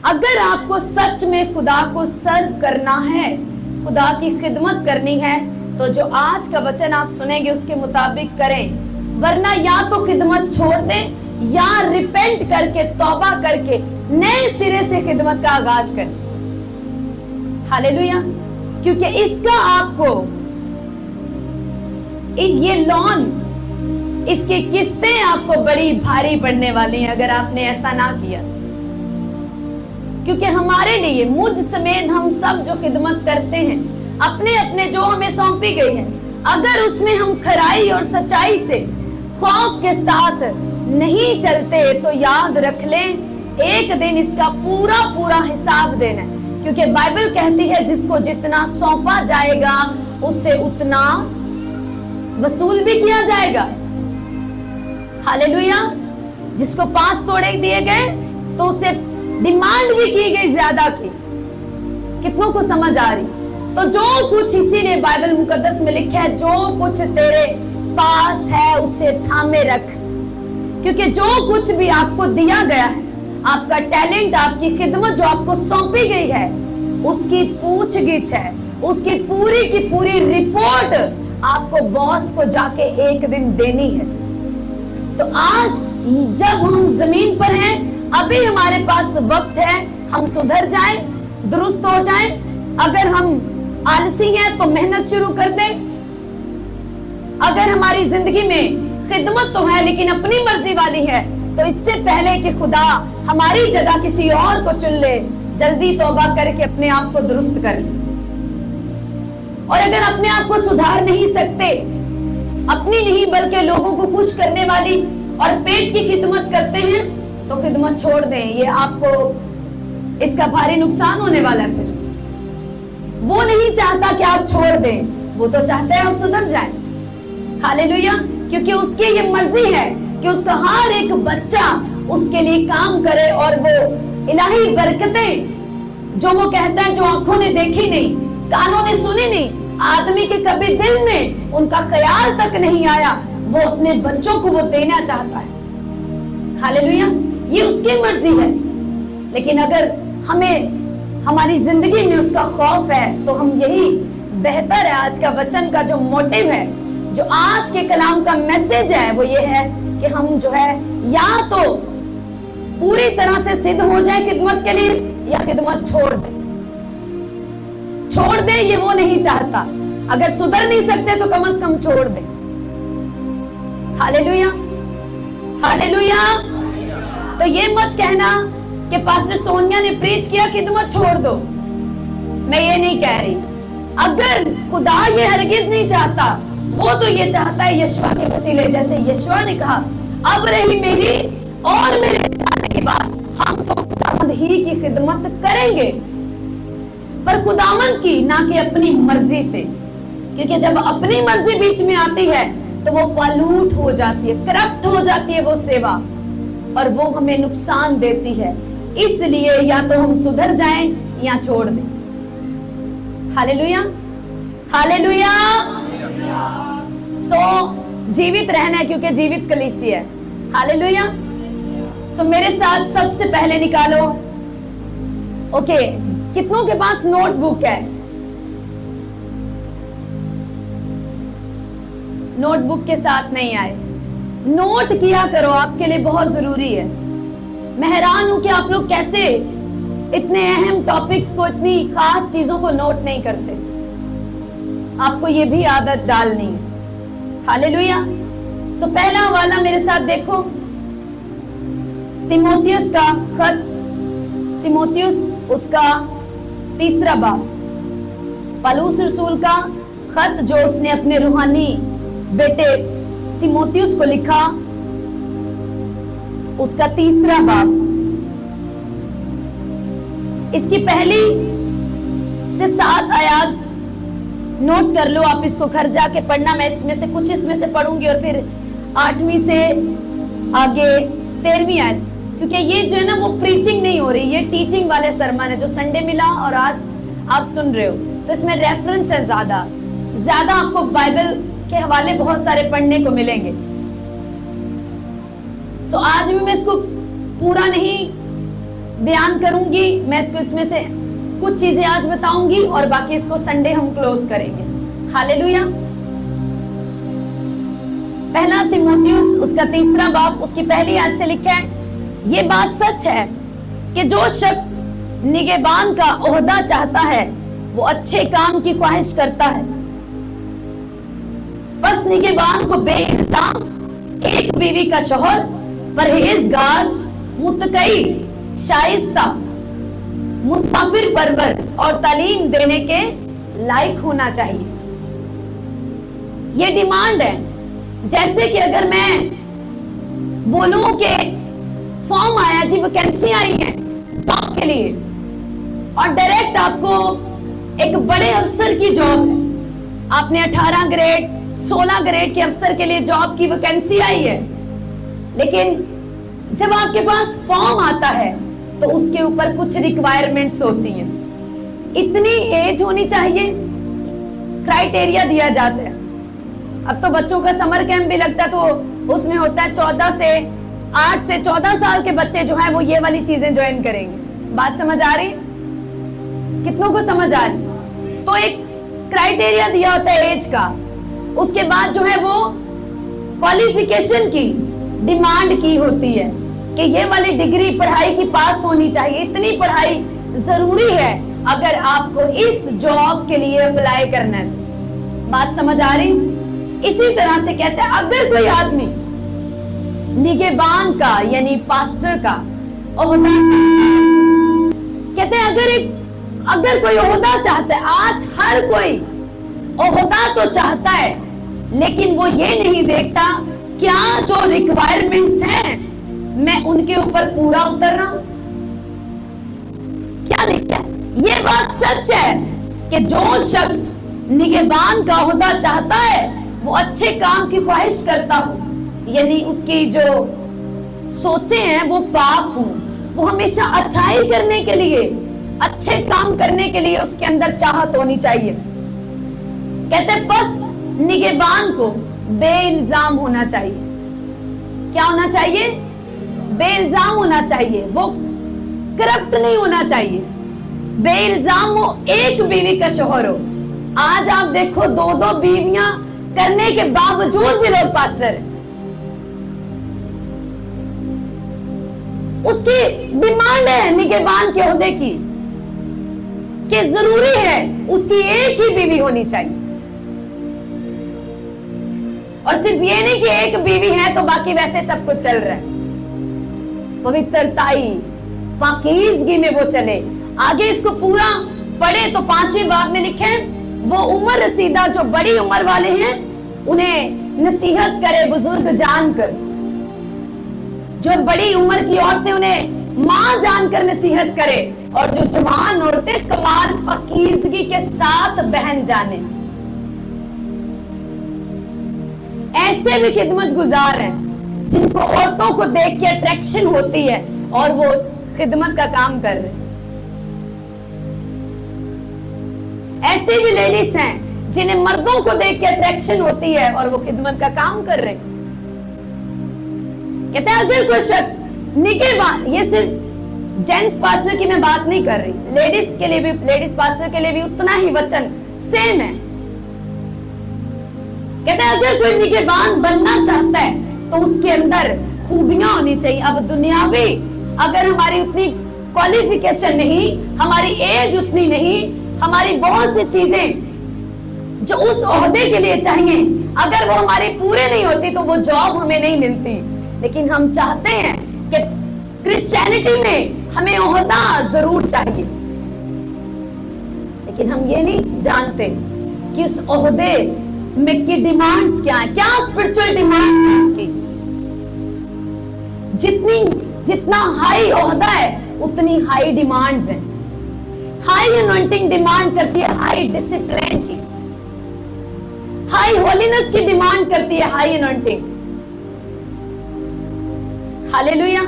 अगर आपको सच में खुदा को सर्व करना है, खुदा की खिदमत करनी है, तो जो आज का वचन आप सुनेंगे उसके मुताबिक करें। वरना या तो खिदमत छोड़ दें या रिपेंट करके, तौबा करके नए सिरे से खिदमत का आगाज करें। हालेलुया। क्योंकि इसका आपको ये लोन, इसकी किस्तें आपको बड़ी भारी पड़ने वाली हैं अगर आपने ऐसा ना किया। क्योंकि हमारे लिए, मुझ समेत हम सब जो खिदमत करते हैं, अपने अपने जो हमें सौंपी गई है, अगर उसमें हम खराई और सच्चाई से, खौफ के साथ नहीं चलते, तो याद रख लें एक दिन इसका पूरा पूरा हिसाब देना है। क्योंकि बाइबल कहती है जिसको जितना सौंपा जाएगा उससे उतना वसूल भी किया जाएगा। हालेलुया। जिसको 5 तोड़े दिए गए तो उसे डिमांड भी की गई ज्यादा की। कितनों को समझ आ रही? तो जो कुछ, इसीलिए बाइबल मुकद्दस में लिखा है, जो कुछ तेरे पास है उसे थामे रख। क्योंकि जो कुछ भी आपको दिया गया है, आपका टैलेंट, आपकी खिदमत जो आपको सौंपी गई है, उसकी पूछगिछ है, उसकी पूरी की पूरी रिपोर्ट आपको बॉस को जाके एक दिन देनी है। तो आज जब हम जमीन पर हैं, अभी हमारे पास वक्त है, हम सुधर जाएं, दुरुस्त हो जाएं। अगर हम आलसी हैं तो मेहनत शुरू कर दें। अगर हमारी जिंदगी में खिदमत तो है लेकिन अपनी मर्जी वाली है, तो इससे पहले कि खुदा हमारी जगह किसी और को चुन ले, जल्दी तौबा करके अपने आप को दुरुस्त कर ले। और अगर अपने आप को सुधार नहीं सकते, अपनी नहीं बल्कि लोगों को खुश करने वाली और पेट की खिदमत करते हैं, तो खिदमत छोड़ दें। ये आपको इसका भारी नुकसान होने वाला है। फिर वो नहीं चाहता कि आप छोड़ दें, वो तो चाहता है आप सुधर जाएं। हालेलुया। क्योंकि उसकी ये मर्जी है कि उसका हर एक बच्चा उसके लिए काम करे, और वो इलाही बरकतें जो वो कहता है, जो आंखों ने देखी नहीं, कानों ने सुनी नहीं, आदमी के कभी दिल में उनका ख्याल तक नहीं आया, वो अपने बच्चों को वो देना चाहता है। हालेलुया। ये उसकी मर्जी है। लेकिन अगर हमें हमारी जिंदगी में उसका खौफ है, तो हम यही बेहतर है। आज का वचन का जो मोटिव है, जो आज के कलाम का मैसेज है, वो ये है कि हम जो है या तो पूरी तरह से सिद्ध हो जाए खिदमत के लिए, या खिदमत छोड़ दे। छोड़ दे ये वो नहीं चाहता। अगर सुधर नहीं सकते तो कम से कम छोड़ दे। हालेलुया। हालेलुया। तो ये मत कहना कि पास्टर सोनिया ने प्रीच किया, खिदमत छोड़ दो। मैं ये नहीं कह रही। अगर खुदा ये हरगिज नहीं चाहता, वो तो ये चाहता है यशवा के वसीले, जैसे यशवा ने कहा, अब रही मेरी और मेरे जाने के बाद हम तो खुदावंद ही की खिदमत करेंगे, पर खुदावंद की, ना कि अपनी मर्जी से। क्योंकि जब अपनी मर्जी बीच में आती है तो वो पॉल्यूट हो जाती है, करप्ट हो जाती है वो सेवा, और वो हमें नुकसान देती है। इसलिए या तो हम सुधर जाएं या छोड़ दें। हालेलुया। हालेलुया। जीवित रहना है, क्योंकि जीवित कलीसिया है। हालेलुया। मेरे साथ सबसे पहले निकालो, ओके, कितनों के पास नोटबुक है? नोटबुक के साथ नहीं आए, नोट किया करो, आपके लिए बहुत जरूरी है। मैं हैरान हूं कि आप लोग कैसे इतने अहम टॉपिक्स को, इतनी खास चीजों को नोट नहीं करते। आपको ये भी आदत डालनी है। हालेलुया। पहला वाला मेरे साथ देखो, तिमोथियस का खत, तिमोथियस उसका 3 बाब, पौलुस रसूल का खत जो उसने अपने रूहानी बेटे तिमोथियस को लिखा, उसका 3 बाब, इसकी पहली से 7 आयत नोट कर लो। आप इसको घर जाके पढ़ना। मैं इसमें से कुछ इसमें से पढ़ूंगी और फिर 8वीं से आगे 13वीं आयत, क्योंकि ये जो है ना वो प्रीचिंग नहीं हो रही, ये टीचिंग वाले सरमन है जो संडे मिला और आज आप सुन रहे हो। तो इसमें रेफरेंस है ज्यादा आपको बाइबल के हवाले बहुत सारे पढ़ने को मिलेंगे। आज भी मैं इसको पूरा नहीं बयान करूंगी, मैं इसमें से कुछ चीजें आज बताऊंगी और बाकी इसको संडे हम क्लोज करेंगे। हालेलुया। पहला तीमुथियुस उसका 3 बाब उसकी पहली आयत से लिखा है, ये बात सच है कि जो शख्स निगहबान का ओहदा चाहता है वो अच्छे काम की ख्वाहिश करता है। बस निगहबान को बेइल्जाम एक बीवी का शौहर, परहेजगार, मुत्तकी, शाइस्ता, मुसाफिर परवर और तालीम देने के लायक होना चाहिए। ये डिमांड है। जैसे कि अगर मैं बोलूं कि फॉर्म आया जी, वैकेंसी आई है जॉब के लिए और डायरेक्ट आपको एक बड़े अफसर की जॉब है, आपने 18 ग्रेड 16 ग्रेड के अफसर के लिए जॉब की वैकेंसी आई है, लेकिन जब आपके पास फॉर्म आता है तो उसके ऊपर कुछ रिक्वायरमेंट्स होती हैं। इतनी एज होनी चाहिए, क्राइटेरिया दिया जाता है। अब तो बच्चों का समर कैंप भी लगता है तो उसमें होता है 8 से 14 साल के बच्चे जो हैं वो ये वाली चीजें ज्वाइन करेंगे। बात समझ आ रही? कितनों को समझ आ रही? तो एक क्राइटेरिया दिया होता है एज का, उसके बाद जो है वो क्वालिफिकेशन की डिमांड की होती है कि ये वाली डिग्री पढ़ाई की पास होनी चाहिए। इतनी पढ़ाई जरूरी है अगर आपको इस जॉब के लिए अप्लाई करना है। बात समझ आ रही? इसी तरह से कहते हैं अगर कोई आदमी निगहबान का यानी पास्टर का ओहदा कहते हैं, अगर कोई ओहदा चाहता है, आज हर कोई ओहदा तो चाहता है लेकिन वो ये नहीं देखता क्या जो रिक्वायरमेंट्स हैं मैं उनके ऊपर पूरा उतर रहा हूं क्या नहीं। क्या ये बात सच है कि जो शख्स निगहबान का ओहदा चाहता है वो अच्छे काम की ख्वाहिश करता हो, यानी उसकी जो सोचे हैं वो पाक हो, वो हमेशा अच्छाई करने के लिए, अच्छे काम करने के लिए उसके अंदर चाहत होनी चाहिए। कहते हैं बस निगहबान को बेइल्जाम होना चाहिए। क्या होना चाहिए? बेइल्जाम होना चाहिए, वो करप्ट नहीं होना चाहिए, बेइल्जाम हो, एक बीवी का शौहर हो। आज आप देखो 2-2 बीवियां करने के बावजूद भी लोग पास्टर हैं। उसकी डिमांड है निगहबान के ओहदे की कि जरूरी है उसकी एक ही बीवी होनी चाहिए, और सिर्फ ये नहीं कि एक बीवी है तो बाकी वैसे सब कुछ चल रहा है। पवित्रताई पाकीज़गी में वो चले। आगे इसको पूरा पढ़े तो 5वें बाब में लिखे वो उम्र रसीदा जो बड़ी उम्र वाले हैं उन्हें नसीहत करे बुजुर्ग जानकर, जो बड़ी उम्र की औरतें उन्हें मां जानकर नसीहत करे, और जो जवान औरतें कमाल पाकीज़गी के साथ बहन जाने। ऐसे भी खिदमत गुजार हैं जिनको औरतों को देख के अट्रैक्शन होती है और वो खिदमत का काम कर रहे हैं। ऐसी भी लेडीज हैं जिन्हें मर्दों को देख के अट्रैक्शन होती है और वो खिदमत का काम कर रहे हैं। कहते हैं अगर कोई शख्स निगहबान, ये सिर्फ जेंट्स पास्टर की मैं बात नहीं कर रही, लेडीज के लिए भी, लेडीज पास्टर के लिए भी उतना ही वचन सेम है। कहते हैं अगर कोई निगहबान बनना चाहता है तो उसके अंदर खूबियां होनी चाहिए। अब दुनियावी अगर हमारी उतनी क्वालिफिकेशन नहीं, हमारी एज उतनी नहीं, हमारी बहुत सी चीजें जो उस ओहदे के लिए चाहिए अगर वो हमारी पूरे नहीं होती तो वो जॉब हमें नहीं मिलती। लेकिन हम चाहते हैं कि क्रिश्चियनिटी में हमें ओहदा जरूर चाहिए, लेकिन हम ये नहीं जानते कि उस ओहदे में की डिमांड्स क्या है, क्या स्पिरिचुअल डिमांड्स है उसकी। जितना हाई ओहदा है उतनी हाई डिमांड्स हैं। हाई अनॉइंटिंग डिमांड करती है हाई डिसिप्लिन की, हाई होलीनेस की डिमांड करती है हाई अनॉइंटिंग। हालेलुया।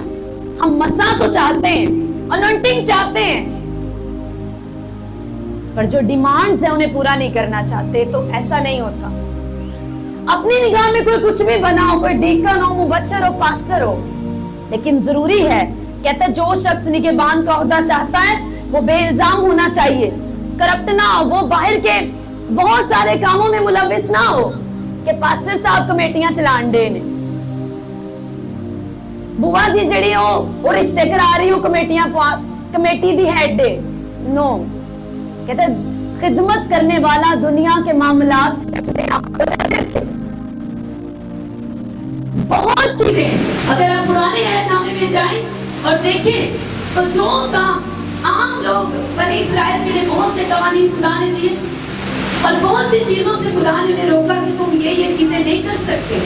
हम मसा तो चाहते हैं, अनॉइंटिंग चाहते हैं, पर जो डिमांड्स है उन्हें पूरा नहीं करना चाहते, तो ऐसा नहीं होता। अपनी निगाह में कोई कुछ भी बना हो, कोई डीकन हो, मुबशर हो, पास्टर हो, लेकिन जरूरी है कहते जो शख्स निगहबान का ओहदा चाहता है वो बेइल्जाम होना चाहिए, करप्ट ना हो, वो बाहर के बहुत सारे कामों में मुलविस ना हो कि पास्टर साहब कमेटियां चलान दे ने, बुआ जी जड़ी हो रिश्ते करा रही हो कमेटी दी हेड है। नो, कहते खिदमत करने वाला दुनिया के मामलात से अपने आप को बहुत चीजें अगर आप पुराने अहदनामे में जाएं और देखें तो जो काम आम लोग बने इस्राएल के लिए बहुत से कवानीन खुदा ने दिए और बहुत सी चीजों से खुदा ने उन्हें रोका कि तुम ये चीजें नहीं कर सकते,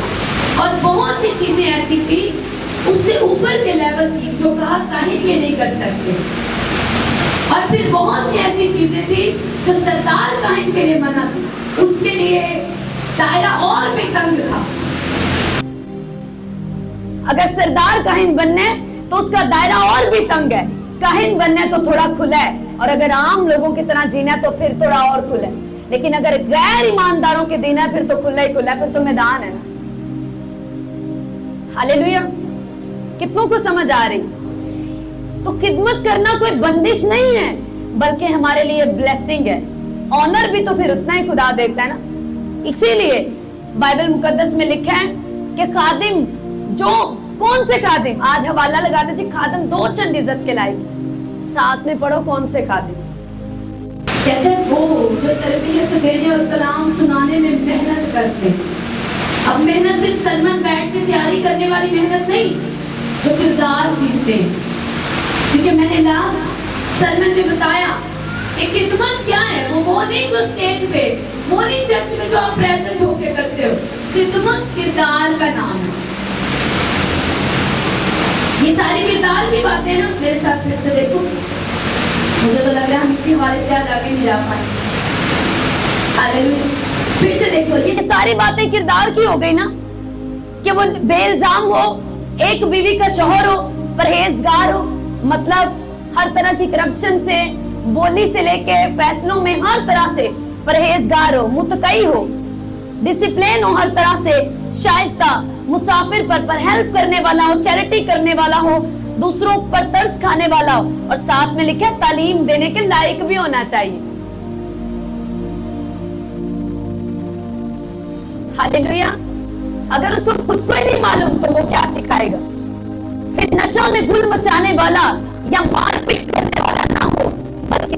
और बहुत सी चीजें ऐसी थी उससे ऊपर के लेवल की जो कहा काहिन ये नहीं कर सकते, और फिर बहुत सी ऐसी चीजें थी जो सरदार काहिन के लिए मना थी, उसके लिए दायरा और भी तंग था। अगर सरदार काहिन बनने तो उसका दायरा और भी तंग है, काहिन बनने तो थोड़ा खुला है, और अगर आम लोगों की तरह जीना तो फिर थोड़ा और खुला है, लेकिन अगर गैर ईमानदारों के देना है फिर तो खुला ही खुला है, फिर तो मैदान है ना। हालेलुया, कितनों को समझ आ रही? तो खिदमत करना कोई बंदिश नहीं है बल्कि हमारे लिए ब्लेसिंग है, ऑनर भी तो फिर उतना ही खुदा देता है ना। इसीलिए बाइबल मुकद्दस में लिखा है कि खादिम जो कौन से खादिम, आज हवाला लगा दीजिए, खादिम दो चंद इज्जत के लायक, साथ में पढ़ो कौन से खादिम। कहते हैं वो जो तरबियत देने और कलाम सुनाने में मेहनत करते हैं। अब मेहनत सिर्फ सरमन बैठ के तैयारी करने वाली मेहनत नहीं, जो किरदार जीतते हैं, क्योंकि मैंने लास्ट सरमन में बताया कि खिदमत क्या है, वो नहीं जो स्टेज पे, वो नहीं चर्च में जो आप प्रेजेंट होके करते हो, खिदमत किरदार का नाम है। ये सारी किरदार की बातें ना मेरे साथ फिर से देखो, मुझे तो लग रहा है हम इसी हवाले से आज आगे नहीं जा पाए। हालेलुया, फिर से देखो, ये सारी बातें किरदार की हो गई ना, कि वो बेइल्जाम हो, एक बीवी का शौहर हो, परहेजगार हो, मतलब हर तरह की करप्शन से, बोली से लेके फैसलों में हर तरह से परहेजगार हो, मुतकई हो, डिसिप्लिन हो, हर तरह से शाइस्ता, मुसाफिर पर हेल्प करने वाला हो, चैरिटी करने वाला हो, दूसरों पर तरस खाने वाला हो, और साथ में लिखा तालीम देने के लायक भी होना चाहिए। हालेलुया, अगर उसको खुद को ही नहीं मालूम तो वो क्या सिखाएगा? फिर नशा में गुल मचाने वाला या मारपीट करने वाला ना हो, बल्कि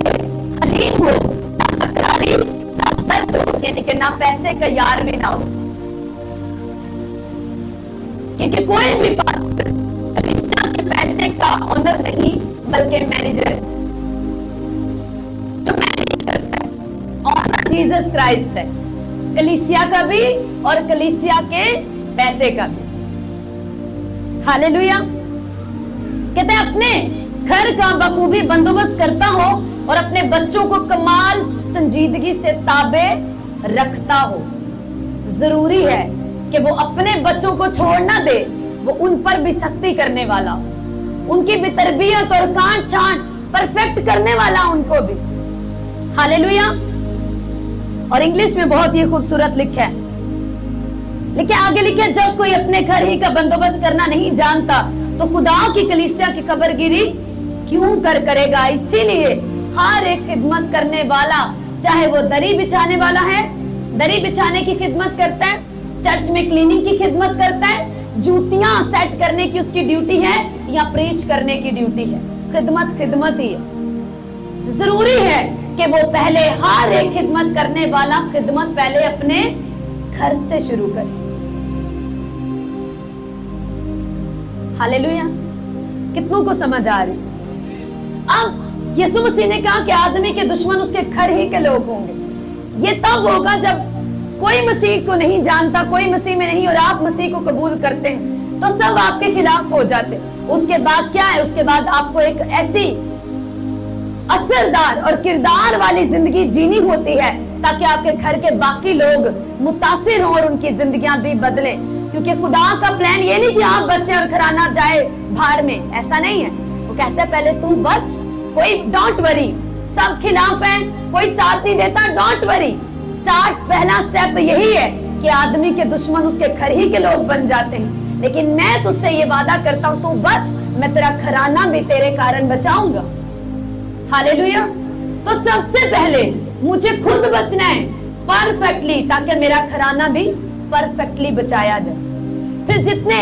हलीम हो, ना तकरारी, ना सरदोस्त, यानी कि ना पैसे का यार भी ना हो, क्योंकि कोई भी पास्टर कलीसिया के पैसे का ऑनर नहीं बल्कि मैनेजर है, जो मैनेज करता है। ऑनर जीसस क्राइस्ट है, कलीसिया का भी और कलीसिया के पैसे का भी। हालेलुया, कहते हैं अपने घर का बखूबी बंदोबस्त करता हो और अपने बच्चों को कमाल संजीदगी से ताबे रखता हो। जरूरी है कि वो अपने बच्चों को छोड़ ना दे, वो उन पर भी सख्ती करने वाला हो, उनकी भी तरबियत और काट छांट परफेक्ट करने वाला उनको भी। हालेलुया, और इंग्लिश में बहुत ही खूबसूरत लिखा है, लेकिन आगे लिखा, जब कोई अपने घर ही का बंदोबस्त करना नहीं जानता तो खुदा की कलीसिया की खबरगिरी क्यों करेगा। इसीलिए हर एक खिदमत करने वाला, चाहे वो दरी बिछाने वाला है, दरी बिछाने की खिदमत करता है, चर्च में क्लीनिंग की खिदमत करता है, जूतियां सेट करने की उसकी ड्यूटी है, या प्रीच करने की ड्यूटी है, खिदमत ही है। जरूरी है कि वो पहले, हर एक खिदमत करने वाला खिदमत पहले अपने घर से शुरू करे। हालेलुया, कितनों को समझ आ रही? अब यीशु मसीह ने कहा कि आदमी के दुश्मन उसके घर ही के लोग होंगे। ये तब होगा जब कोई मसीह को नहीं जानता, कोई मसीह में नहीं, और आप मसीह को कबूल करते हैं तो सब आपके खिलाफ हो जाते। उसके बाद क्या है? उसके बाद आपको एक ऐसी असरदार और किरदार वाली जिंदगी जीनी होती है ताकि आपके घर के बाकी लोग मुतासिर हों और उनकी जिंदगियां भी बदलें। क्योंकि खुदा का प्लान ये नहीं कि आप बच्चे और घराना जाए भाड़ में, ऐसा नहीं है। वो कहता है पहले तू बच, कोई डोंट वरी, सब खिलाफ है, कोई साथ नहीं देता, डोंट वरी। स्टार्ट, पहला स्टेप यही है कि आदमी के दुश्मन उसके घर ही के लोग बन जाते हैं। लेकिन मैं तुझसे ये वादा करता हूँ, तू बच, मैं तेरा घराना भी तेरे कारण बचाऊंगा। हालेलुया। तो सबसे पहले मुझे खुद बचना है परफेक्टली, ताकि मेरा घराना भी परफेक्टली बचाया जाए। फिर जितने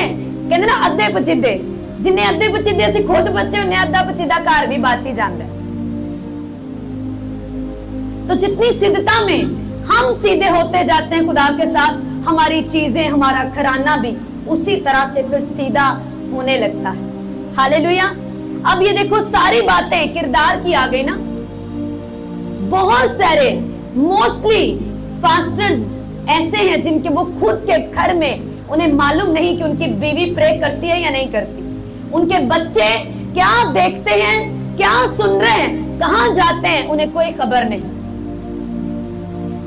कहते ना अद्धे पचीदे, जिन्हें अद्धे पचीदे असीं खुद बचे उन्हें अद्धा पचीदा घर भी बाची जाता है। तो जितनी सिद्धता में हम सीधे होते जाते हैं खुदा के साथ, हमारी चीजें, हमारा घराना भी उसी तरह से फिर सीधा होने लगता है। हालेलुया। अब ये देखो सारी बातें किरदार की आ गई ना। बहुत सारे मोस्टली पास्टर्स ऐसे हैं जिनके वो खुद के घर में उन्हें मालूम नहीं कि उनकी बीवी प्रे करती है या नहीं करती, उनके बच्चे क्या देखते हैं, क्या सुन रहे हैं, कहां जाते हैं, उन्हें कोई खबर नहीं।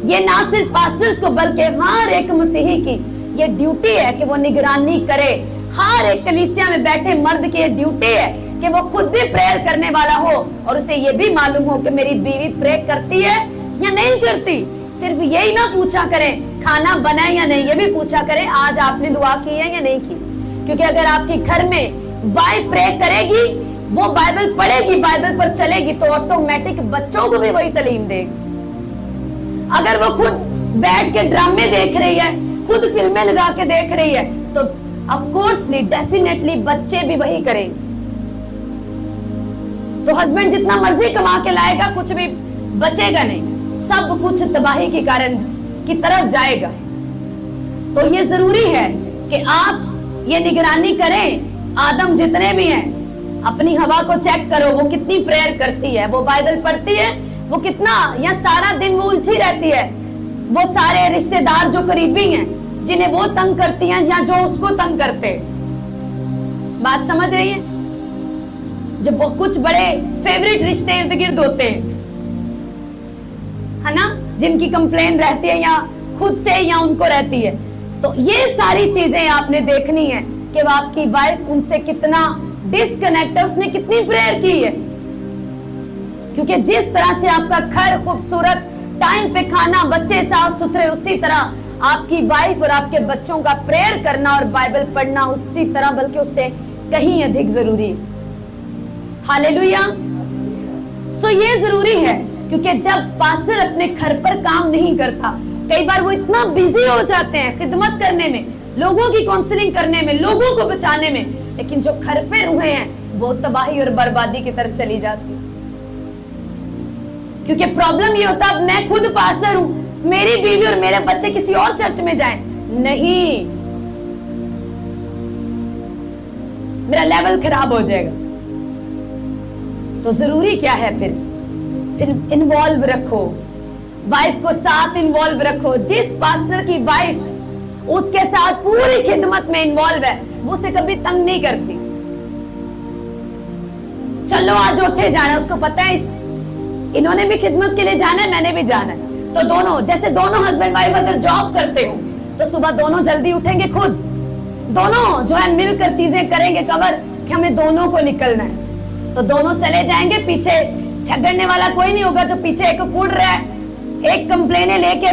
ये ना सिर्फ पास्टर्स को बल्कि हर एक मसीही की ये ड्यूटी है कि वो निगरानी करे। हर एक कलीसिया में बैठे मर्द की ये ड्यूटी है कि वो खुद भी प्रेयर करने वाला हो और उसे ये भी मालूम हो कि मेरी बीवी प्रे करती है या नहीं करती। सिर्फ यही ना पूछा करे खाना बना है या नहीं, ये भी पूछा करे आज आपने दुआ की है या नहीं की। क्योंकि अगर आपके घर में वाइफ प्रे करेगी, वो बाइबल पढ़ेगी, बाइबल पर चलेगी, तो ऑटोमेटिक बच्चों को भी वही तालीम देगी। अगर वो खुद बैठ के ड्रामे देख रही है, खुद फिल्में लगा के देख रही है, तो ऑफ कोर्सली डेफिनेटली बच्चे भी वही करेंगे। तो हस्बैंड जितना मर्जी कमा के लाएगा, कुछ भी बचेगा नहीं, सब कुछ तबाही के कारण की तरफ जाएगा। तो ये जरूरी है कि आप ये निगरानी करें। आदम जितने भी हैं, अपनी हवा को चेक करो, वो कितनी प्रेयर करती है, वो बाइबल पढ़ती है, वो कितना, या सारा दिन वो उलझी रहती है। वो सारे रिश्तेदार जो करीबी हैं, जिन्हें वो तंग करती हैं या जो उसको तंग करते, बात समझ रही है? जो कुछ बड़े फेवरेट रिश्ते इर्द गिर्द होते हैं, है ना, जिनकी कंप्लेन रहती है या खुद से या उनको रहती है। तो ये सारी चीजें आपने देखनी है कि आपकी वाइफ उनसे कितना डिस्कनेक्ट है, उसने कितनी प्रेयर की है। क्योंकि जिस तरह से आपका घर खूबसूरत, टाइम पे खाना, बच्चे साफ सुथरे, उसी तरह आपकी वाइफ और आपके बच्चों का प्रेयर करना और बाइबल पढ़ना उसी तरह, बल्कि उससे कहीं अधिक जरूरी है। हालेलुया। सो ये जरूरी है, क्योंकि जब पास्टर अपने घर पर काम नहीं करता, कई बार वो इतना बिजी हो जाते हैं खिदमत करने में, लोगों की काउंसलिंग करने में, लोगों को बचाने में, लेकिन जो घर पे रुए हैं वो तबाही और बर्बादी की तरफ चली जाती है। क्योंकि प्रॉब्लम ये होता है, अब मैं खुद पास्टर हूं, मेरी बीवी और मेरे बच्चे किसी और चर्च में जाएं, नहीं, मेरा लेवल खराब हो जाएगा। तो जरूरी क्या है फिर इन्वॉल्व रखो, वाइफ को साथ इन्वॉल्व रखो। जिस पास्टर की वाइफ उसके साथ पूरी खिदमत में इन्वॉल्व है, वो उसे कभी तंग नहीं करती। चलो आज उठे जाना, उसको पता है इन्होंने भी खिदमत के लिए जाना है, मैंने भी जाना है। तो दोनों, जैसे दोनों हस्बैंड वाइफ अगर जॉब करते हो तो सुबह दोनों जल्दी उठेंगे, खुद दोनों जो है मिलकर चीजें करेंगे कवर कि हमें दोनों को निकलना है। तो दोनों चले जाएंगे, पीछे झगड़ने वाला कोई नहीं होगा जो पीछे एक कूद रहा है, एक कंप्लेने लेके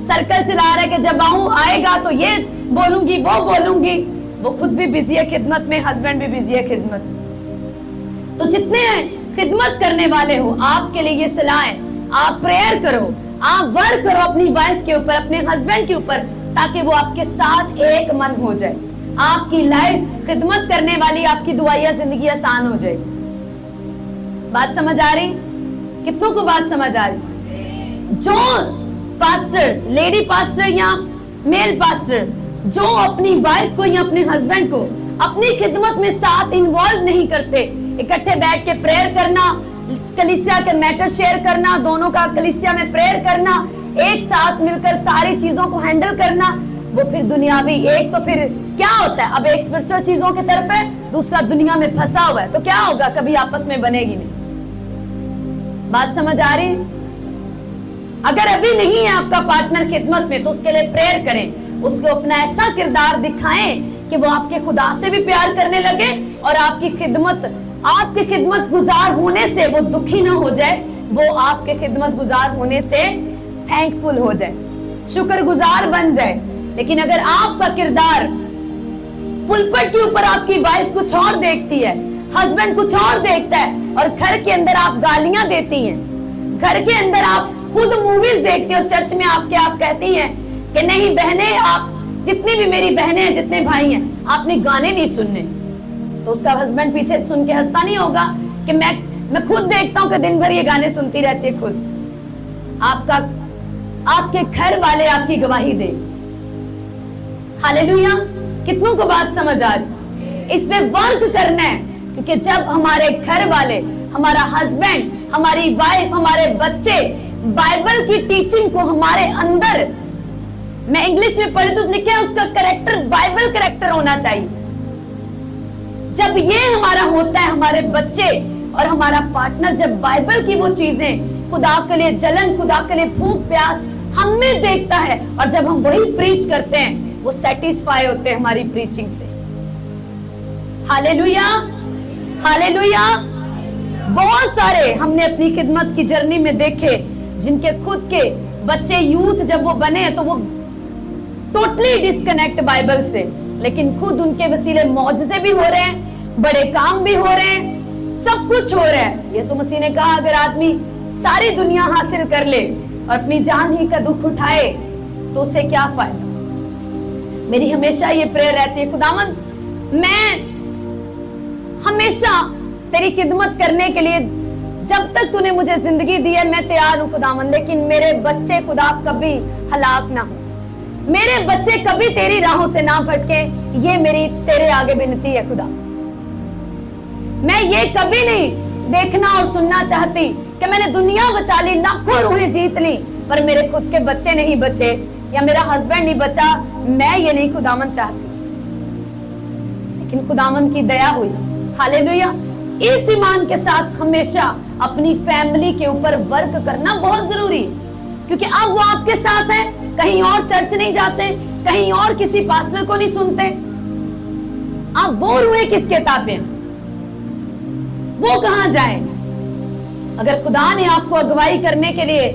सर्कल चला रहा है कि जब आएगा तो ये बोलूंगी, वो बोलूंगी। वो खुद भी बिजी है खिदमत में, हस्बैंड भी बिजी है खिदमत। तो जितने खिदमत करने वाले हो, आपके लिए ये सलाह है, आप प्रेयर करो, आप वर्क करो अपनी वाइफ के ऊपर, अपने हस्बैंड के ऊपर, ताकि वो आपके साथ एक मन हो जाए। आपकी लाइफ खिदमत करने वाली, आपकी दुआया जिंदगी आसान हो जाएगी। बात समझ आ रही? कितनों को बात समझ आ रही? जो पास्टर्स, लेडी पास्टर या मेल पास्टर, जो अपनी वाइफ को या अपने हस्बैंड को अपनी खिदमत में साथ इन्वॉल्व नहीं करते, इकट्ठे बैठ के प्रेयर करना, कलीसिया के मैटर शेयर करना, दोनों का कलीसिया में प्रेयर करना, एक साथ मिलकर सारी चीजों को हैंडल करना, वो फिर दुनियावी, एक तो फिर क्या होता है, अब एक स्पिरिचुअल चीजों की तरफ है, दूसरा दुनिया में फंसा हुआ है, तो क्या होगा, कभी आपस में बनेगी नहीं। बात समझ आ रही? अगर अभी नहीं है आपका पार्टनर खिदमत में, तो उसके लिए प्रेयर करें, उसको अपना ऐसा किरदार दिखाएं कि वो आपके खुदा से भी प्यार करने लगे और आपकी खिदमत गुजार होने से वो दुखी ना हो जाए, वो आपके खिदमत गुजार होने से थैंकफुल हो जाए, शुक्रगुजार बन जाए। लेकिन अगर आपका किरदार पुलपट के ऊपर आपकी वाइफ कुछ और देखती है, हस्बैंड कुछ और देखता है, और घर के अंदर आप गालियां देती हैं, घर के अंदर आप खुद मूवीज देखते हो, चर्च में आप कहती हैं कि नहीं बहनें, आप जितनी भी मेरी बहनें हैं, जितने भाई हैं, आपने गाने नहीं सुनने। तो उसका हस्बैंड पीछे सुन के हंसता नहीं होगा कि मैं खुद देखता हूं कि दिन भर ये गाने सुनती रहती है खुद। आपके घर वाले आपकी गवाही दे। हालेलुया। कितनों को बात समझ आ रही? इस पे वर्क करना है, क्योंकि जब हमारे घर वाले, हमारा हस्बैंड, हमारी वाइफ, हमारे बच्चे बाइबल की टीचिंग को हमारे अंदर, मैं इंग्लिश में पढ़ी तो लिखा है उसका करेक्टर बाइबल करेक्टर होना चाहिए। जब ये हमारा होता है, हमारे बच्चे और हमारा पार्टनर जब बाइबल की वो चीजें, खुदा के लिए जलन, खुदा के लिए भूख प्यास हमें देखता है, और जब हम वही प्रीच करते हैं, वो सेटिस्फाई होते हैं हमारी प्रीचिंग से। Hallelujah, hallelujah. बहुत सारे हमने अपनी खिदमत की जर्नी में देखे जिनके खुद के बच्चे यूथ जब वो बने तो वो टोटली डिस्कनेक्ट बाइबल से, लेकिन खुद उनके वसीले मौजज़े भी हो रहे हैं, बड़े काम भी हो रहे हैं, सब कुछ हो रहा है। यीशु मसीह ने कहा अगर आदमी सारी दुनिया हासिल कर ले और अपनी जान ही का दुख उठाए तो उसे क्या फायदा। मेरी हमेशा ये प्रेयर रहती है, खुदावंद मैं हमेशा तेरी खिदमत करने के लिए, जब तक तूने मुझे जिंदगी दी है मैं तैयार हूं खुदावंद, लेकिन मेरे बच्चे खुदा कभी हलाक ना हो, मेरे बच्चे कभी तेरी राहों से ना भटके, ये मेरी तेरे आगे विनती है खुदा। मैं ये कभी नहीं देखना और सुनना चाहती कि मैंने दुनिया बचा ली, लाखों रूहें जीत ली, पर मेरे खुद के बच्चे नहीं बचे या मेरा हस्बैंड नहीं बचा। मैं ये नहीं खुदावन चाहती, लेकिन खुदावन की दया हुई। हालेलुया। इस ईमान के साथ हमेशा अपनी फैमिली के ऊपर वर्क करना बहुत जरूरी है, क्योंकि अब वो आपके साथ है, कहीं और चर्च नहीं जाते, कहीं और किसी पास्टर को नहीं सुनते। अब वो रूहें किसके ताबे हैं? वो कहां जाए? अगर खुदा ने आपको अगुवाई करने के लिए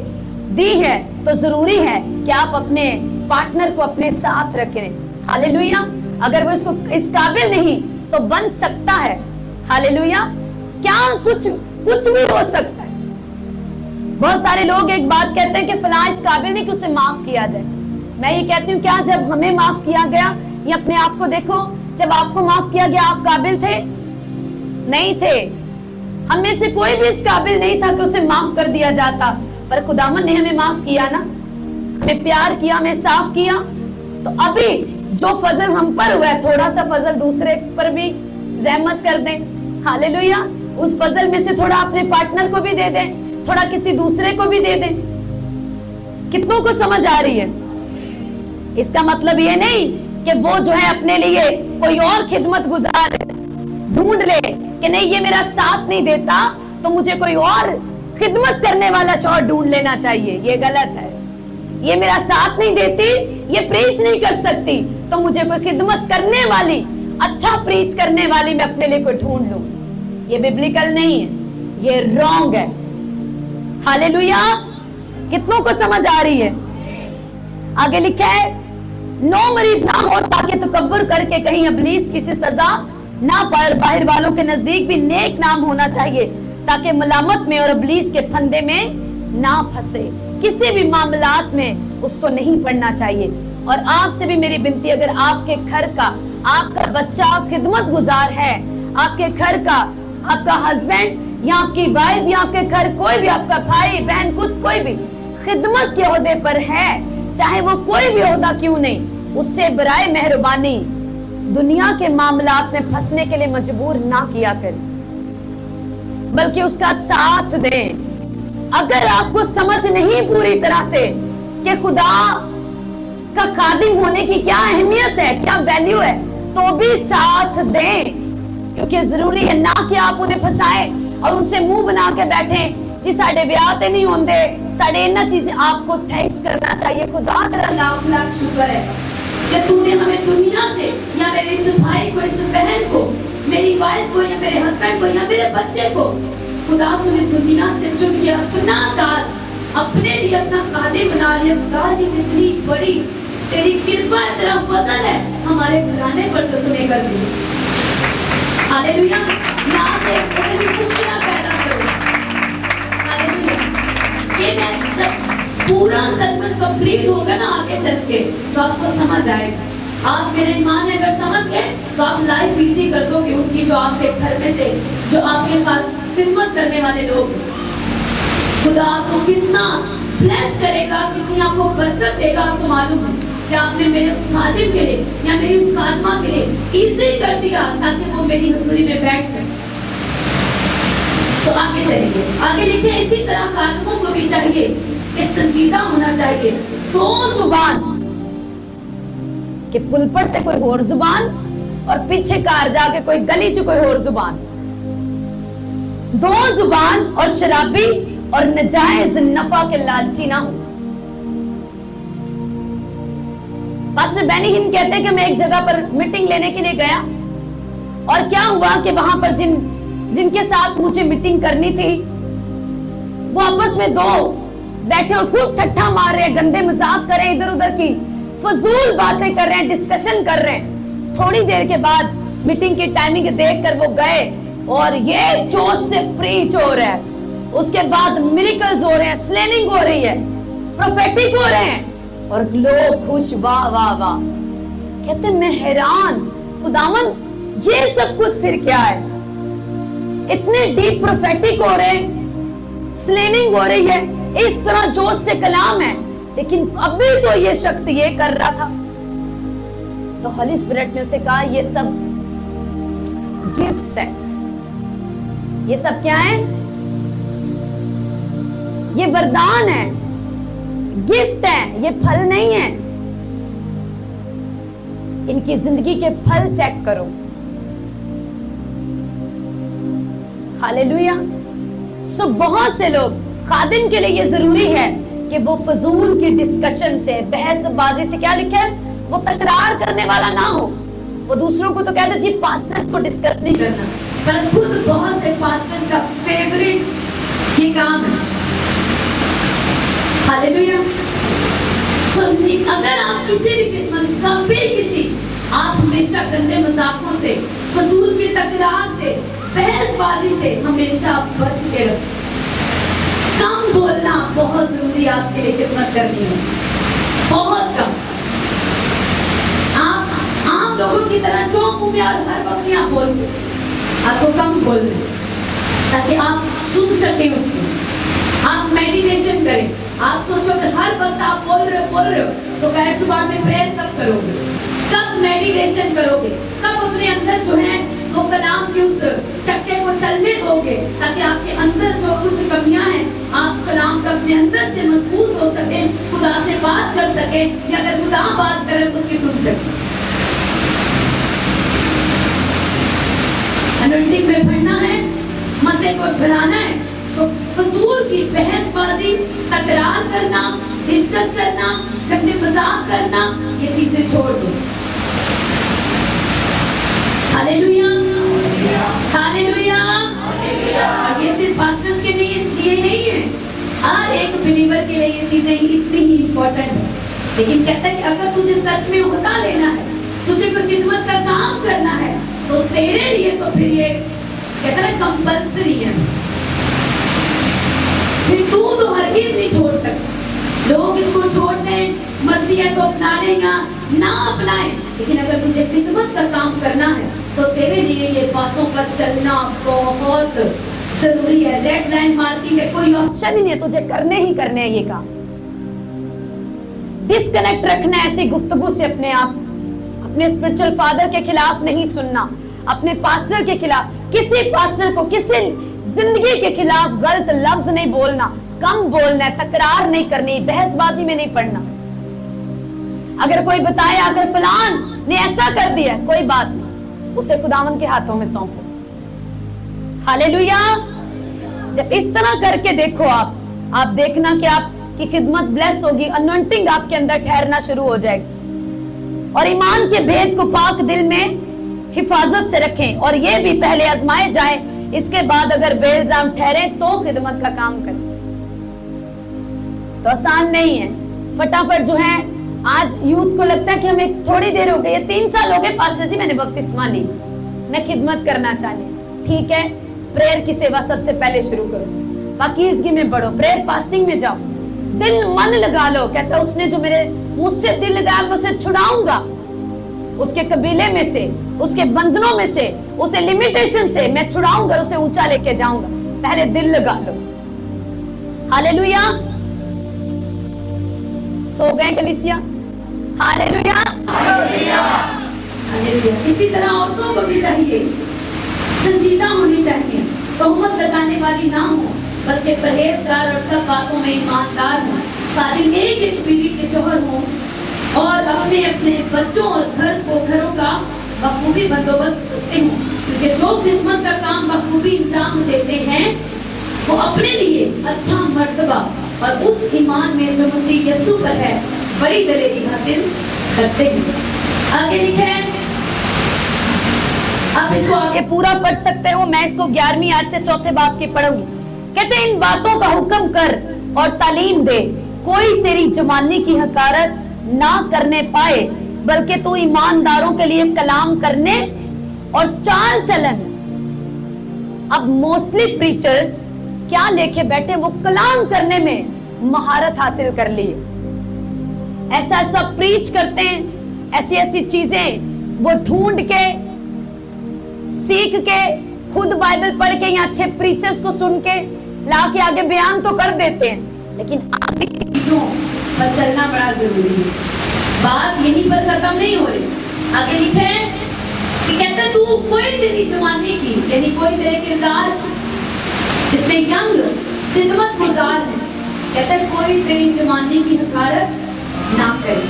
दी है तो जरूरी है कि आप अपने पार्टनर को अपने साथ रखें। हालेलुया। अगर वो इसको इस काबिल नहीं तो बन सकता है। हालेलुया। क्या कुछ भी हो सकता है। बहुत सारे लोग एक बात कहते हैं कि फलां इस काबिल नहीं कि उसे माफ किया जाए। मैं ये कहती हूँ, क्या जब हमें माफ किया गया, ये अपने आप को देखो, जब आपको माफ किया गया आप काबिल थे? नहीं थे। हम में से कोई भी इस काबिल नहीं था कि उसे माफ कर दिया जाता, पर खुदावन ने हमें माफ किया ना, हमें प्यार किया, हमें साफ किया। तो अभी जो फजल हम पर हुआ है, थोड़ा सा फजल दूसरे पर भी ज़हमत कर दें। हालेलुया। उस फजल में से थोड़ा अपने पार्टनर को भी दे दें, थोड़ा किसी दूसरे को भी दे दें। कितनों को समझ आ रही है? इसका मतलब ये नहीं कि वो जो है अपने लिए कोई और खिदमत गुजार ढूंढ ले कि नहीं ये मेरा साथ नहीं देता तो मुझे कोई और खिदमत करने वाला शौहर ढूंढ लेना चाहिए। ये गलत है। ये मेरा साथ नहीं देती, ये प्रीच नहीं कर सकती, तो मुझे कोई खिदमत करने वाली, अच्छा प्रीच करने वाली मैं अपने लिए कोई ढूंढ लूं। ये बिब्लिकल नहीं है, ये रॉन्ग है। हालेलुया। कितनों को समझ आ रही है? आगे लिखा है, नो मरीद ना हो ताकि तकब्बुर करके कहीं इब्लीस किसी सजा ना पाए, बाहर वालों के नजदीक भी नेक नाम होना चाहिए ताकि मलामत में और इब्लीस के फंदे में ना फंसे। किसी भी मामलात में उसको नहीं पड़ना चाहिए। और आपसे भी मेरी विनती, अगर आपके घर का आपका बच्चा खिदमत गुजार है, आपके घर का आपका हस्बैंड या आपकी वाइफ या आपके घर कोई भी आपका भाई बहन खुद कोई भी खिदमत के ओहदे पर है, चाहे वो कोई भी ओहदा क्यों नहीं, उससे बराए मेहरबानी दुनिया के मामलात में फंसने के लिए मजबूर ना किया करें, बल्कि उसका साथ दें। अगर आपको समझ नहीं पूरी तरह से कि खुदा का खादिम होने की क्या अहमियत है, क्या वैल्यू है, तो भी साथ दें, क्योंकि जरूरी है ना कि आप उन्हें फंसाएं और उनसे मुंह बना के बैठे जी साडे ब्याह ते नहीं होंदे, साडे इन्हां चीजें। आपको थैंक्स करना चाहिए, खुदा तेरा लाख लाख शुक्र है कि तूने हमें दुनिया से, या मेरे इस भाई को, इस बहन को, मेरी वाइफ को, या मेरे हस्बैंड को, या मेरे बच्चे को, खुदा तूने दुनिया से चुन के अपना दास, अपने लिए अपना खादिम बना लिया। खुदा की कितनी बड़ी तेरी कृपा है, तेरा फजल है हमारे घराने पर जो तूने कर दी। हालेलुया। यहाँ पे तेरे लिए खुशियाँ पैदा करो। हालेलुया। ये मैं जब पूरा sermon कंप्लीट होगा ना आगे चल के तो आपको समझ आएगा। आप मेरे ईमान अगर समझ गए तो आप लाइफ इजी कर दोगे। उनकी जो आपके घर में से जो आपके पास खिदमत करने वाले लोग, खुदा आपको कितना ब्लेस करेगा, कितनी आपको बरकत देगा। आपको मालूम है कि आपने मेरे उस खादिम के लिए या मेरी उस खादमा के लिए इजी कर दिया ताकि वो मेरी हुजूरी में बैठ सके। तो आगे चलेंगे, आगे लिखे इसी तरह खादमों को भी चाहिए कि संजीदा होना चाहिए। दो जुबान के पुलपट ते कोई और जुबान और पीछे कार जाके कोई गली च कोई और जुबान। दो जुबान और शराबी और नजायज नफा के लालची ना हो। पास्टर बेनी हिन कहते हैं कि मैं एक जगह पर मीटिंग लेने के लिए गया और क्या हुआ कि वहां पर जिनके साथ मुझे मीटिंग करनी थी वो आपस में दो बैठे और खूब ठट्ठा मार रहे हैं, गंदे मजाक कर रहे हैं, इधर उधर की फजूल बातें कर रहे हैं, डिस्कशन कर रहे हैं। थोड़ी देर के बाद मीटिंग की टाइमिंग देखकर वो गए और ये जोश से प्रीच हो रहा है, उसके बाद मिरेकल्स हो रहे हैं, स्लेनिंग हो रही है, प्रोफेटिक हो रहे हैं और लोग खुश, वाह वाह वाह। कहते मैं हैरान, खुदावन ये सब कुछ फिर क्या है? इतने डीप प्रोफेटिक हो रहे हैं, स्लेनिंग हो रही है, इस तरह जोश से कलाम है, लेकिन अभी तो ये शख्स ये कर रहा था। तो होली स्पिरिट ने उसे कहा ये सब गिफ्ट्स है। ये सब क्या है? ये वरदान है, गिफ्ट है, ये फल नहीं है। इनकी जिंदगी के फल चेक करो। हालेलुया। सो बहुत से लोग, खादिम के लिए ये जरूरी है कि वो फजूल की डिस्कशन से, बहसबाजी से, क्या लिखा है, वो तकरार करने वाला ना हो। वो दूसरों को तो कहते जी पास्टर्स को डिस्कस नहीं करना, पर खुद बहुत से पास्टर्स का फेवरेट ये काम है। हालेलुया। अगर आप किसी भी खिदमत का किसी, आप हमेशा गंदे मजाकों से, फजूल की तकरार से, बहसबाजी से हमेशा बच के रहो। कम बोलना बहुत जरूरी है आपके लिए खिदमत करनी है, बहुत कम। आप आम लोगों की तरह जो मुंह में हर वक्त नहीं आप बोल सकते, आपको कम बोलना ताकि आप सुन सकें उसको, आप मेडिटेशन करें। आप सोचो कि हर वक्त आप बोल रहे हो तो गैर जुबान में प्रेयर कब करोगे, कब मेडिटेशन करोगे, कब अपने अंदर जो है वो कलाम के उस चक्के को चलने दोगे ताकि आपके अंदर जो कुछ कमियां हैं आप कलाम का अपने अंदर से मजबूत हो सके, खुदा से बात कर सके, या अगर खुदा बात करे तो उसकी सुन सके। अनॉइंटिंग में भरना है, मसे को बढ़ाना है, तो फजूल की बहसबाजी, तकरार करना, डिस्कस करना, गंदे मजाक करना, ये चीजें छोड़ दो। Hallelujah, hallelujah. और ये सिर्फ पास्टर्स के लिए नहीं है, हर एक बिलीवर के लिए ये चीजें इतनी ही इम्पोर्टेंट है। लेकिन कहता है कि अगर तुझे सच में होता लेना है, तुझे कोई खिदमत का काम करना है, तो तेरे लिए तो फिर ये कहता है कंपल्सरी है, फिर तू तो हरगिज़ नहीं छोड़ सकता। लोग इसको छोड़ दें, मर्जी है तो अपना लें या ना अपनाएं, लेकिन अगर तुझे खिदमत का काम करना है तो तेरे लिए ये बातों पर चलना बहुत जरूरी है। रेड लाइन मार्किंग है, कोई ऑप्शन ही नहीं है, तुझे करने ही करने हैं ये काम। डिस्कनेक्ट रखना है ऐसी गुफ्तगू से अपने आप, अपने स्पिरिचुअल फादर के खिलाफ नहीं सुनना, अपने पास्टर के खिलाफ, किसी पास्टर को किसी जिंदगी के खिलाफ गलत लफ्ज नहीं बोलना, कम बोलना है, तकरार नहीं करनी, बहसबाजी में नहीं पड़ना। अगर कोई बताए अगर फलान ने ऐसा कर दिया, कोई बात नहीं, उसे खुदावन के हाथों में सौंपो। हालेलुया। जब इस तरह करके देखो आप देखना कि आपकी खिदमत ब्लेस होगी, अनॉइंटिंग आपके अंदर ठहरना शुरू हो जाएगी। और ईमान के भेद को पाक दिल में हिफाजत से रखें, और ये भी पहले आजमाए जाए, इसके बाद अगर बेइल्जाम ठहरे तो खिदमत का काम करें। तो आसान नहीं है, फटाफट जो है आज यूथ को लगता है कि हमें थोड़ी देर हो गई है, 3 साल हो गए पास्टर जी मैंने बपतिस्मा ली, मैं खिदमत करना चाहती। ठीक है, प्रेयर की सेवा सबसे पहले शुरू करो, पाकीज़गी में बढ़ो, प्रेयर फास्टिंग में जाओ, दिल मन लगा लो। कहता उसने जो मेरे मुझसे दिल लगाया मैं उसे छुड़ाऊंगा, उसके कबीले में से, उसके बंधनों में से, उसे लिमिटेशन से मैं छुड़ाऊंगा, उसे ऊंचा लेके जाऊंगा। पहले दिल लगा लो। हालेलुया। सो गए कलीसिया? Hallelujah, hallelujah, hallelujah. इसी तरह औरतों को भी चाहिए, संजीदा होनी चाहिए, तोहमत लगाने वाली ना हो, बल्कि परहेजगार और सब बातों में ईमानदार हो, खादिम एक बीवी के शौहर हो और अपने अपने बच्चों और घरों का बखूबी बंदोबस्त करते हो, क्योंकि जो खिदमत का काम बखूबी अंजाम देते हैं वो अपने लिए अच्छा मर्तबा और उस ईमान में जो मसीह यीशु पर है बड़ी दलेरी हासिल करते हैं। आगे लिखे हैं, आप इसको आगे पूरा पढ़ सकते हो, मैं इसको 11वीं आयत से 4थे बाब की पढ़ूंगी। कहते इन बातों का हुक्म कर और तालीम दे, कोई तेरी जवानी की हकारत ना करने पाए, बल्कि तू ईमानदारों के लिए कलाम करने और चाल चलन। अब मोस्टली प्रीचर्स क्या लेके बैठे, वो कलाम करने में महारत हासिल कर ली, ऐसा ऐसा प्रीच करते हैं, ऐसी ऐसी चीजें वो ढूंढ के सीख के खुद बाइबल पढ़ के या अच्छे प्रीचर्स को सुन के ला के आगे बयान तो कर देते हैं, लेकिन आगे की चीजों पर चलना बड़ा जरूरी है। बात यहीं पर खत्म नहीं हो रही। आगे लिखे हैं कि कहते तू कोई तेरी जवानी की, यानी कोई तेरे किरदार जितने यंग खिदमत गुजार है, कहते कोई तेरी जवानी की हकारत ना करे।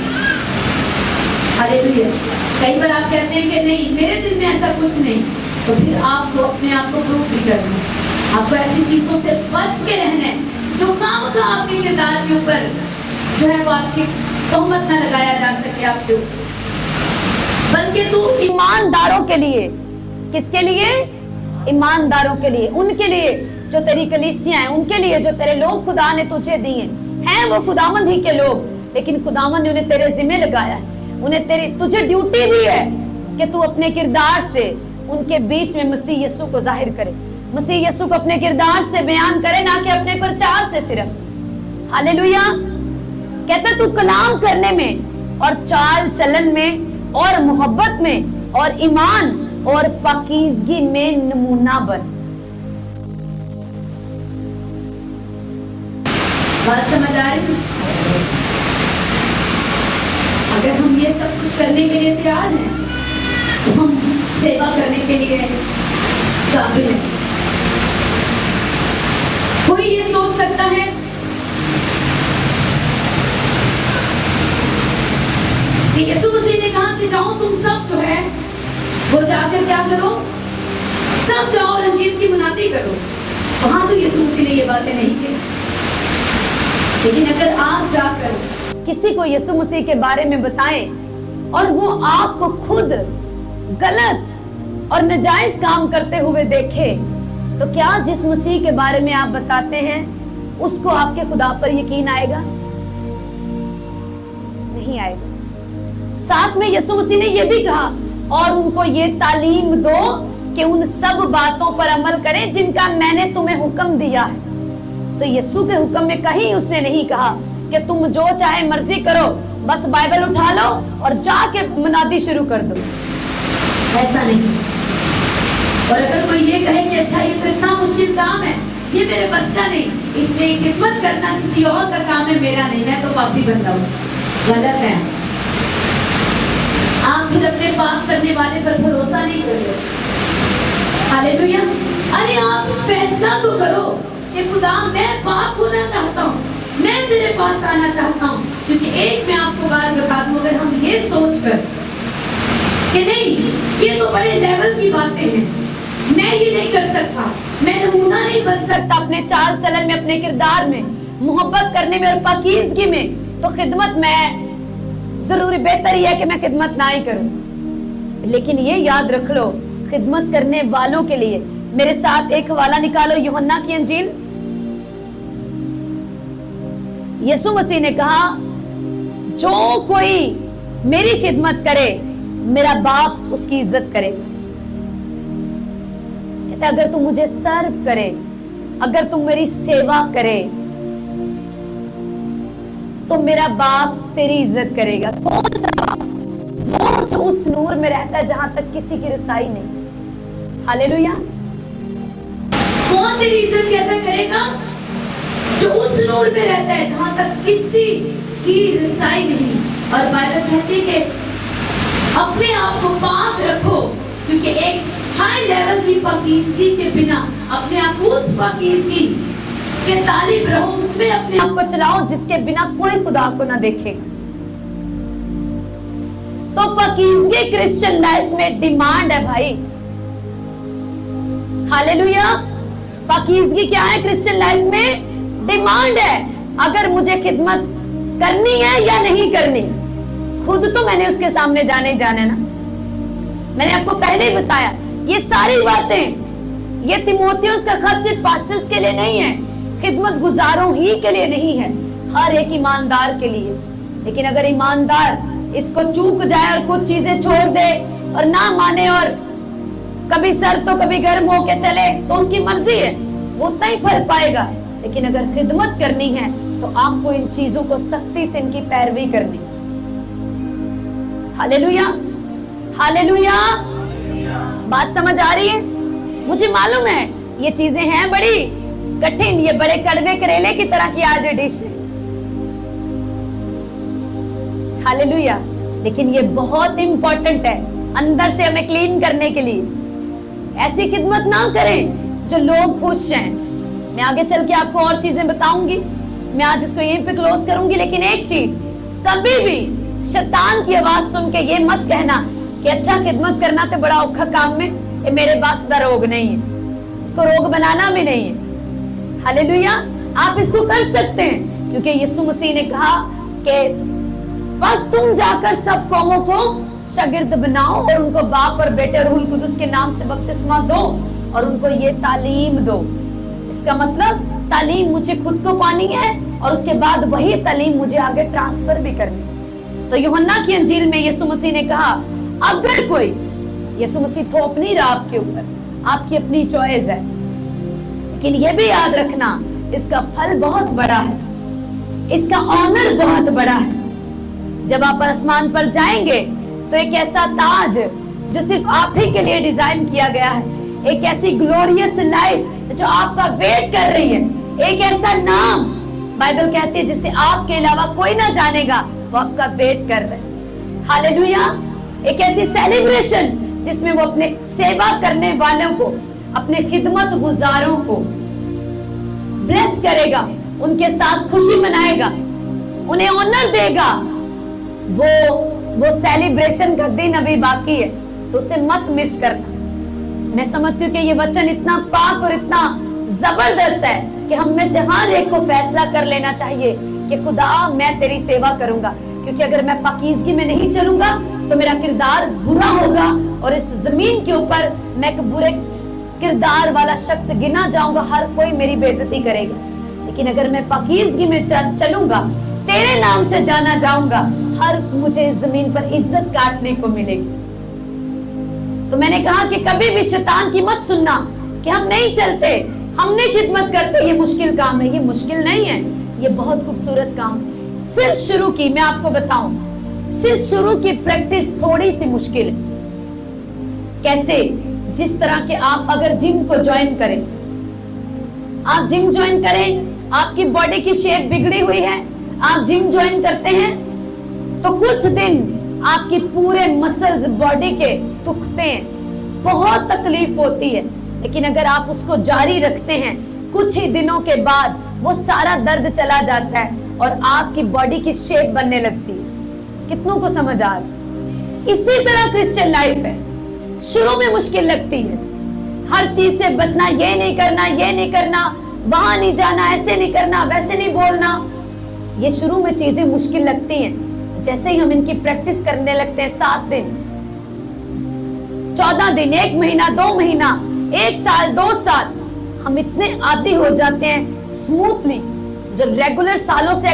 हालेलुया। कई बार आप कहते हैं कि नहीं मेरे दिल में ऐसा कुछ नहीं, तो फिर आपको अपने आप को प्रूव भी करना है, आपको ऐसी चीजों से बच के रहना है जो काम का आपके किरदार के ऊपर जो है वो आपकी तोहमत न लगाया जा सके आपके ऊपर, बल्कि तू ईमानदारों के लिए, किसके लिए? ईमानदारों के लिए, उनके लिए जो तेरी कलीसियां हैं, उनके लिए जो तेरे लोग खुदा ने तुझे दिए हैं, वो खुदावंद ही के लोग, लेकिन खुदावंद ने उन्हें तेरे जिम्मे लगाया है, उन्हें तुझे ड्यूटी भी है कि तू अपने किरदार से उनके बीच में मसीह यीशु को जाहिर करे, मसीह यीशु को अपने किरदार से बयान करे, ना कि अपने प्रचार से सिर्फ। हालेलुया। कहता तू कलाम करने में और चाल चलन में और मोहब्बत में और ईमान और पाकीज़गी में नमूना बन। बात समझ आ रही? अगर हम ये सब कुछ करने के लिए तैयार हैं तो हम सेवा करने के लिए काबिल हैं। कोई ये सोच सकता है कि यीशु मसीह ने कहा कि जाओ तुम सब जो है वो जाकर क्या करो, सब जाओ और अंजीर की मुनादी करो। वहां तो यीशु मसीह ने ये बातें नहीं की, लेकिन अगर आप जाकर किसी को यीशु मसीह के बारे में बताएं और वो आपको खुद गलत और नाजायज काम करते हुए देखे, तो क्या जिस मसीह के बारे में आप बताते हैं उसको आपके खुदा पर यकीन आएगा? नहीं आएगा। साथ में यीशु मसीह ने यह भी कहा और उनको ये तालीम दो कि उन सब बातों पर अमल करें जिनका मैंने तुम्हें हुक्म दिया है। तो यीशु के हुक्म में कहीं उसने नहीं कहा कि तुम जो चाहे मर्जी करो, बस बाइबल उठा लो और जाके मुनादी शुरू कर दो, ऐसा नहीं। और अगर कोई ये कहे कि अच्छा ये तो इतना मुश्किल काम है, ये मेरे बस का नहीं, इसलिए खिदमत करना किसी और का काम है, मेरा नहीं, मैं तो पापी बंदा हूँ, गलत है। आप फिर अपने पाप करने वाले पर भरोसा नहीं कर रहे। हालेलुया। अरे आप फैसला तो करो कि खुदा मैं पाप होना चाहता हूँ, मैं तेरे पास आना चाहता हूँ, क्योंकि एक मैं आपको बात बता दूं, अगर हम ये सोच कर कि नहीं ये तो बड़े लेवल की बातें हैं, मैं ये नहीं कर सकता, मैं नमूना नहीं बन सकता अपने चाल चलन में, अपने किरदार में, मोहब्बत करने में और पाकीज़गी में, तो खिदमत में जरूरी बेहतर ही है कि मैं खिदमत ना ही करूं। लेकिन ये याद रख लो, खिदमत करने वालों के लिए, मेरे साथ एक हवाला निकालो यूहन्ना की अंजील। यीशु मसीह ने कहा जो कोई मेरी खिदमत करे मेरा बाप उसकी इज्जत करेगा। कहते अगर तू मुझे सर्व करे, अगर तू मेरी सेवा करे तो मेरा बाप तेरी इज्जत करेगा। कौन सा बाप? वो जो उस नूर में रहता है जहां तक किसी की रसाई नहीं। हालेलुया। कौन तेरी इज्जत कहता करेगा? जो उस नूर में रहता है जहां तक किसी की रसाई नहीं। और बाइबल कहती है कि अपने आप को पाक रखो, क्योंकि एक हाई लेवल की पाकीज़गी के बिना अपने आप को उस पाकीज़गी के तालिब रहो, उसमें अपने आप को चलाओ जिसके बिना कोई खुदा को ना देखेगा। तो पाकीज़गी क्रिश्चियन लाइफ में डिमांड है भाई। हालेलुया। पाकीज़गी क्या है क्रिश्चियन लाइफ में? डिमांड है। अगर मुझे खिदमत करनी है या नहीं करनी, खुद तो मैंने उसके सामने जाने ही जाना है ना। मैंने आपको पहले ही बताया ये सारी बातें, ये तीमुथियुस का खत सिर्फ पास्टर्स के लिए नहीं है, खिदमत गुजारों ही के लिए नहीं है, हर एक ईमानदार के लिए। लेकिन अगर ईमानदार इसको चूक जाए और कुछ चीजें छोड़ दे और ना माने और कभी सर तो कभी गर्म होके चले, तो उसकी मर्जी है, वो उतना ही फल पाएगा। लेकिन अगर खिदमत करनी है तो आपको इन चीजों को सख्ती से इनकी पैरवी करनी। Hallelujah, hallelujah. बात समझ आ रही है? मुझे मालूम है ये चीजें हैं बड़ी कठिन, ये बड़े कड़वे करेले की तरह की आज डिश है। हालेलुया। लेकिन ये बहुत इंपॉर्टेंट है अंदर से हमें क्लीन करने के लिए। ऐसी खिदमत ना करें जो लोग खुश हैं। मैं आगे चल के आपको और चीजें बताऊंगी, मैं आज इसको यहीं पे क्लोज करूंगी। लेकिन एक चीज, कभी भी शैतान की आवाज सुन के ये मत कहना कि अच्छा खिदमत करना तो बड़ा औखा काम में, ये मेरे पास दा रोग नहीं है, इसको रोग बनाना भी नहीं है। हालेलुया। आप इसको कर सकते हैं, क्योंकि यीशु मसीह ने कहा कि बस तुम जाकर सब कौमों को शागिर्द बनाओ और उनको बाप और बेटे और रूह कुदुस के नाम से बपतिस्मा दो और उनको ये तालीम दो। इसका मतलब तालीम मुझे खुद को पानी है और उसके बाद वही तालीम मुझे आगे ट्रांसफर भी करनी है। तो यूहन्ना की अंजील में यीशु मसीह ने कहा अगर कोई, यीशु मसीह थोप नहीं रहा आपके ऊपर, आपकी अपनी चॉइस है, लेकिन ये भी याद रखना इसका फल बहुत बड़ा है, इसका ऑनर बहुत बड़ा है। जब आप आसमान पर जाएंगे तो एक ऐसा ताज जो सिर्फ आप ही के लिए डिजाइन किया गया है, एक ऐसी ग्लोरियस लाइफ जो आपका वेट कर रही है, एक ऐसा नाम बाइबल कहती है जिसे आपके अलावा कोई ना जानेगा, वो आपका वेट कर रहा है। हालेलुया। एक ऐसी सेलिब्रेशन जिसमें वो अपने सेवा करने वालों को, अपने खिदमत गुजारों को ब्लेस करेगा, उनके साथ खुशी मनाएगा, उन्हें ऑनर देगा। वो सेलिब्रेशन का दिन अभी बाकी है, तो उसे मत मिस करना। मैं समझती हूँ कि ये वचन इतना पाक और इतना जबरदस्त है कि हम में से हर एक को फैसला कर लेना चाहिए कि खुदा मैं तेरी सेवा करूंगा, क्योंकि अगर मैं पाकीज़गी में नहीं चलूंगा तो मेरा किरदार बुरा होगा और इस जमीन के ऊपर मैं एक बुरे किरदार वाला शख्स गिना जाऊंगा, हर कोई मेरी बेइज्जती करेगा। लेकिन अगर मैं पाकीज़गी में चलूंगा, तेरे नाम से जाना जाऊंगा, हर मुझे जमीन पर इज्जत काटने को मिलेगी। तो मैंने कहा कि कभी भी शैतान की मत सुनना कि हम नहीं चलते, हम नहीं खिदमत करते, ये मुश्किल काम है। ये मुश्किल नहीं है, ये बहुत खूबसूरत काम है। सिर्फ शुरू की, मैं आपको बताऊं, सिर्फ शुरू की प्रैक्टिस थोड़ी सी मुश्किल है। कैसे? जिस तरह के आप अगर जिम को ज्वाइन करें, आप जिम ज्वाइन करें, आपकी बॉडी की शेप बिगड़ी हुई है, आप जिम ज्वाइन करते हैं तो कुछ दिन आपकी पूरे मसल्स बॉडी के दुखते हैं, बहुत तकलीफ होती है। लेकिन अगर आप उसको जारी रखते हैं, कुछ ही दिनों के बाद वो सारा दर्द चला जाता है और आपकी बॉडी की शेप बनने लगती है। कितनों को समझ आ रहा? इसी तरह क्रिश्चियन लाइफ है। शुरू में मुश्किल लगती है, हर चीज से बचना, ये नहीं करना, ये नहीं करना, वहां नहीं जाना, ऐसे नहीं करना, वैसे नहीं बोलना। ये शुरू में चीजें मुश्किल लगती हैं। जैसे ही हम इनकी प्रैक्टिस करने लगते हैं, 7 दिन, 14 दिन, 1 महीना, 2 महीना, 1 साल, 2 साल, हम इतने आदी हो जाते हैं स्मूथली। जो रेगुलर सालों से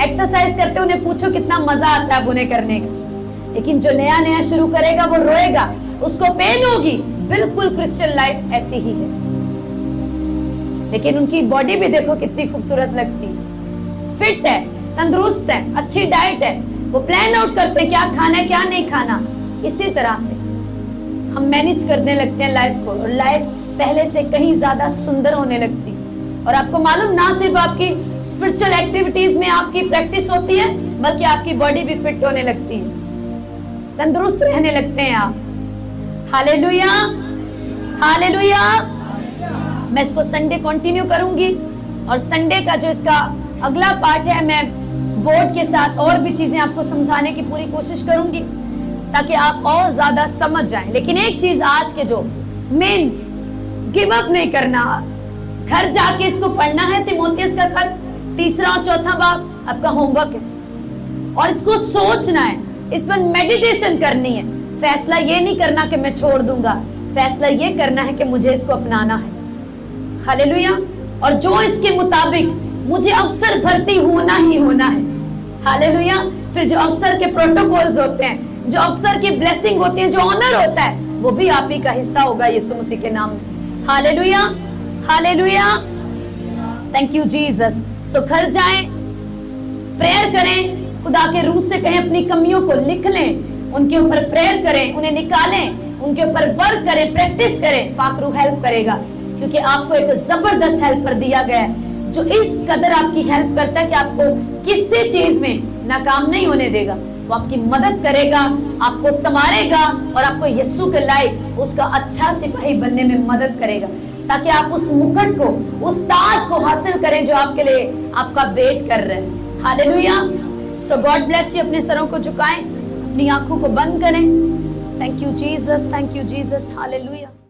एक्सरसाइज करते उन्हें पूछो कितना मजा आता है उन्हें करने का, लेकिन जो नया नया शुरू करेगा वो रोएगा, उसको पेन होगी। बिल्कुल क्रिश्चियन लाइफ ऐसी ही है, लेकिन उनकी बॉडी भी देखो कितनी खूबसूरत लगती है, फिट है, तंदुरुस्त है, अच्छी डाइट है, वो प्लान आउट करते हैं क्या खाना है क्या नहीं खाना। इसी तरह से हम मैनेज करने लगते हैं लाइफ को, और लाइफ पहले से कहीं ज्यादा सुंदर होने लगती है। और आपको मालूम, ना सिर्फ आपकी स्पिरिचुअल एक्टिविटीज में आपकी प्रैक्टिस होती है, बल्कि आपकी बॉडी भी फिट होने लगती है, तंदुरुस्त रहने लगते हैं आप। Hallelujah, hallelujah. मैं इसको संडे कंटिन्यू करूंगी, और संडे का जो इसका अगला पार्ट है, मैं बोर्ड के साथ और भी चीजें आपको समझाने की पूरी कोशिश करूंगी, ताकि आप और ज्यादा समझ जाएं। लेकिन एक चीज आज के जो मेन, गिव अप नहीं करना, घर जाके इसको पढ़ना है, तिमोथियस का खत 3 और 4 बाब आपका होमवर्क है, और इसको सोचना है, इस पर मेडिटेशन करनी है। फैसला ये नहीं करना कि मैं छोड़ दूंगा, फैसला ये करना है कि मुझे इसको अपनाना है। हालेलुया। और जो इसके मुताबिक मुझे अवसर भर्ती होना ही होना है। हालेलुया। फिर जो अवसर के प्रोटोकॉल्स होते हैं, जो अवसर की ब्लेसिंग होती है, जो ऑनर होता है, वो भी आप ही का हिस्सा होगा यीशु मसीह के नाम में। Hallelujah, hallelujah. Thank you Jesus. So घर जाएं, प्रेयर करें, खुदा के रूह से कहें, अपनी कमियों को लिख लें, उनके ऊपर प्रेयर करें, उन्हें निकालें, उनके ऊपर वर्क करें, प्रैक्टिस करें। पाक रूह हेल्प करेगा, क्योंकि आपको एक जबरदस्त हेल्पर दिया गया है, जो इस कदर आपकी हेल्प करता है कि आपको किसी चीज में नाकाम नहीं होने देगा। वो आपकी मदद करेगा, आपको संवारेगा, और आपको यीशु के लायक उसका अच्छा सिपाही बनने में मदद करेगा, ताकि आप उस मुकुट को, उस ताज को हासिल करें जो आपके लिए आपका वेट कर रहे हैं। Hallelujah. So God bless you. अपने सरों को झुकाएं, अपनी आंखों को बंद करें। Thank you Jesus, thank you Jesus. Hallelujah.